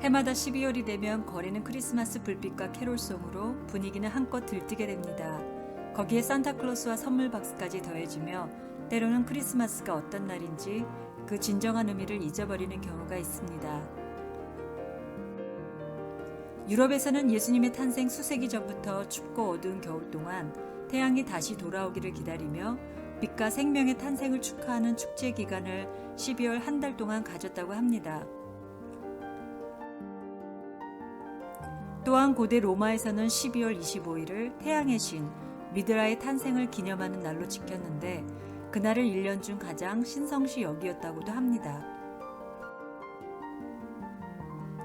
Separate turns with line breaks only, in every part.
해마다 12월이 되면 거리는 크리스마스 불빛과 캐롤송으로 분위기는 한껏 들뜨게 됩니다. 거기에 산타클로스와 선물 박스까지 더해지며 때로는 크리스마스가 어떤 날인지 그 진정한 의미를 잊어버리는 경우가 있습니다. 유럽에서는 예수님의 탄생 수세기 전부터 춥고 어두운 겨울 동안 태양이 다시 돌아오기를 기다리며 빛과 생명의 탄생을 축하하는 축제 기간을 12월 한 달 동안 가졌다고 합니다. 또한 고대 로마에서는 12월 25일을 태양의 신 미드라의 탄생을 기념하는 날로 지켰는데 그날을 1년 중 가장 신성시 여기었다고도 합니다.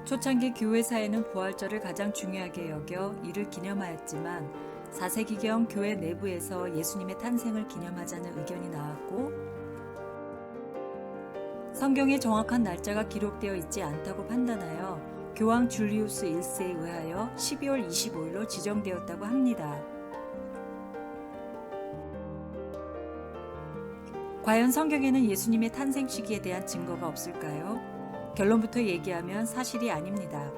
초창기 교회사에는 부활절을 가장 중요하게 여겨 이를 기념하였지만 4세기경 교회 내부에서 예수님의 탄생을 기념하자는 의견이 나왔고 성경에 정확한 날짜가 기록되어 있지 않다고 판단하여 교황 줄리우스 1세에 의하여 12월 25일로 지정되었다고 합니다. 과연 성경에는 예수님의 탄생 시기에 대한 증거가 없을까요? 결론부터 얘기하면 사실이 아닙니다.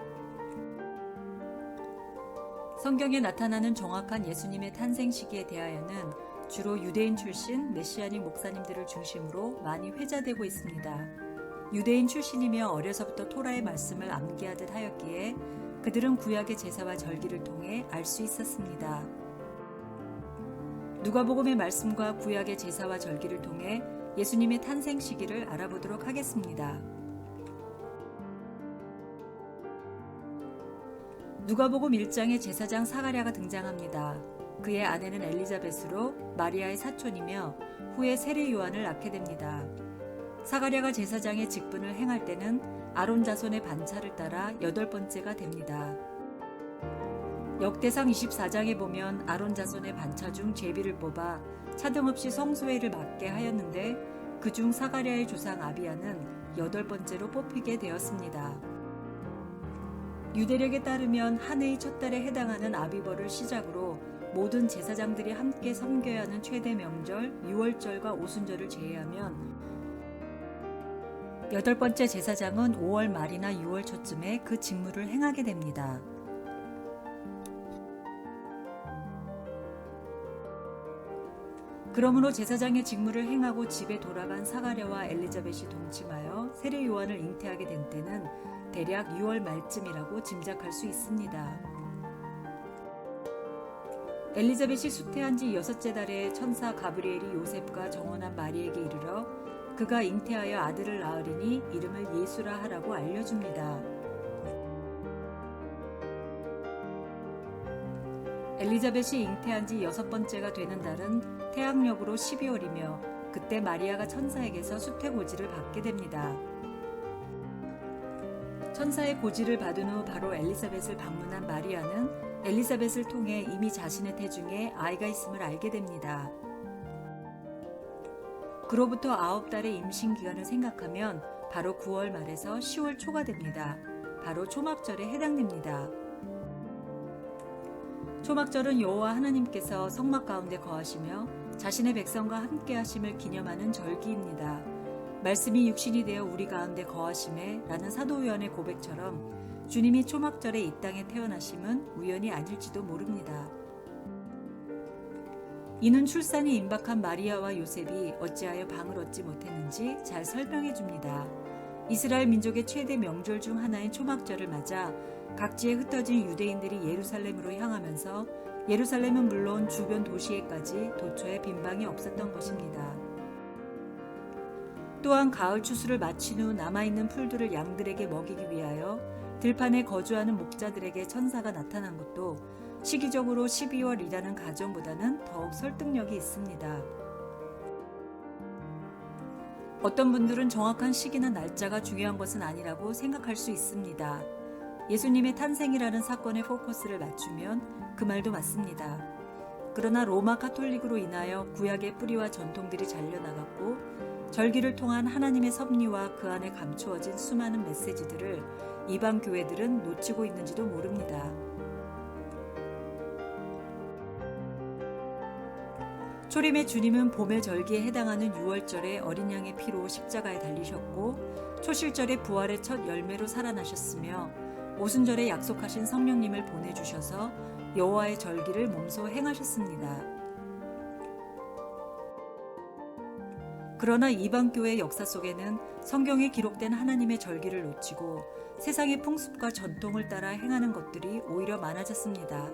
성경에 나타나는 정확한 예수님의 탄생 시기에 대하여는 주로 유대인 출신 메시아닉 목사님들을 중심으로 많이 회자되고 있습니다. 유대인 출신이며 어려서부터 토라의 말씀을 암기하듯 하였기에 그들은 구약의 제사와 절기를 통해 알 수 있었습니다. 누가복음의 말씀과 구약의 제사와 절기를 통해 예수님의 탄생 시기를 알아보도록 하겠습니다. 누가복음 1장에 제사장 사가랴가 등장합니다. 그의 아내는 엘리자벳으로 마리아의 사촌이며 후에 세례 요한을 낳게 됩니다. 사가랴가 제사장의 직분을 행할 때는 아론 자손의 반차를 따라 8번째가 됩니다. 역대상 24장에 보면 아론 자손의 반차 중 제비를 뽑아 차등없이 성소회를 맡게 하였는데 그중 사가랴의 조상 아비야는 8번째로 뽑히게 되었습니다. 유대력에 따르면 한 해의 첫 달에 해당하는 아비벌을 시작으로 모든 제사장들이 함께 섬겨야 하는 최대 명절 유월절과 오순절을 제외하면 8번째 제사장은 5월 말이나 6월 초쯤에 그 직무를 행하게 됩니다. 그러므로 제사장의 직무를 행하고 집에 돌아간 사가랴와 엘리자벳이 동침하여 세례 요한을 잉태하게 된 때는 대략 6월 말쯤이라고 짐작할 수 있습니다. 엘리자벳이 수태한 지 6째 달에 천사 가브리엘이 요셉과 정혼한 마리에게 이르러 그가 잉태하여 아들을 낳으리니 이름을 예수라 하라고 알려줍니다. 엘리자벳이 잉태한 지 6번째가 되는 달은 태양력으로 12월이며 그때 마리아가 천사에게서 수태 고지를 받게 됩니다. 천사의 고지를 받은 후 바로 엘리사벳을 방문한 마리아는 엘리사벳을 통해 이미 자신의 태중에 아이가 있음을 알게 됩니다. 그로부터 9달의 임신 기간을 생각하면 바로 9월 말에서 10월 초가 됩니다. 바로 초막절에 해당됩니다. 초막절은 여호와 하나님께서 성막 가운데 거하시며 자신의 백성과 함께 하심을 기념하는 절기입니다. 말씀이 육신이 되어 우리 가운데 거하심에 라는 사도 요한의 고백처럼 주님이 초막절에 이 땅에 태어나심은 우연이 아닐지도 모릅니다. 이는 출산이 임박한 마리아와 요셉이 어찌하여 방을 얻지 못했는지 잘 설명해 줍니다. 이스라엘 민족의 최대 명절 중 하나인 초막절을 맞아 각지에 흩어진 유대인들이 예루살렘으로 향하면서 예루살렘은 물론 주변 도시에까지 도처에 빈방이 없었던 것입니다. 또한 가을 추수를 마친 후 남아있는 풀들을 양들에게 먹이기 위하여 들판에 거주하는 목자들에게 천사가 나타난 것도 시기적으로 12월이라는 가정보다는 더욱 설득력이 있습니다. 어떤 분들은 정확한 시기나 날짜가 중요한 것은 아니라고 생각할 수 있습니다. 예수님의 탄생이라는 사건에 포커스를 맞추면 그 말도 맞습니다. 그러나 로마 카톨릭으로 인하여 구약의 뿌리와 전통들이 잘려나갔고 절기를 통한 하나님의 섭리와 그 안에 감추어진 수많은 메시지들을 이방 교회들은 놓치고 있는지도 모릅니다. 초림의 주님은 봄의 절기에 해당하는 6월절에 어린 양의 피로 십자가에 달리셨고 초실절에 부활의 첫 열매로 살아나셨으며 오순절에 약속하신 성령님을 보내주셔서 여호와의 절기를 몸소 행하셨습니다. 그러나 이방 교회 역사 속에는 성경에 기록된 하나님의 절기를 놓치고 세상의 풍습과 전통을 따라 행하는 것들이 오히려 많아졌습니다.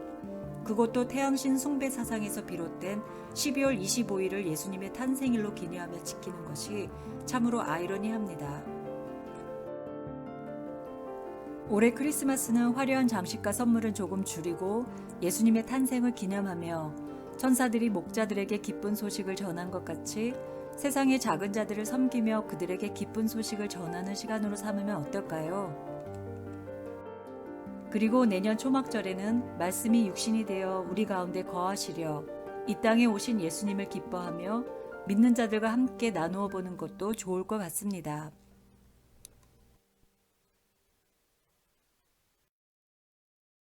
그것도 태양신 숭배 사상에서 비롯된 12월 25일을 예수님의 탄생일로 기념하며 지키는 것이 참으로 아이러니합니다. 올해 크리스마스는 화려한 장식과 선물은 조금 줄이고 예수님의 탄생을 기념하며 천사들이 목자들에게 기쁜 소식을 전한 것 같이 세상의 작은 자들을 섬기며 그들에게 기쁜 소식을 전하는 시간으로 삼으면 어떨까요? 그리고 내년 초막절에는 말씀이 육신이 되어 우리 가운데 거하시려 이 땅에 오신 예수님을 기뻐하며 믿는 자들과 함께 나누어 보는 것도 좋을 것 같습니다.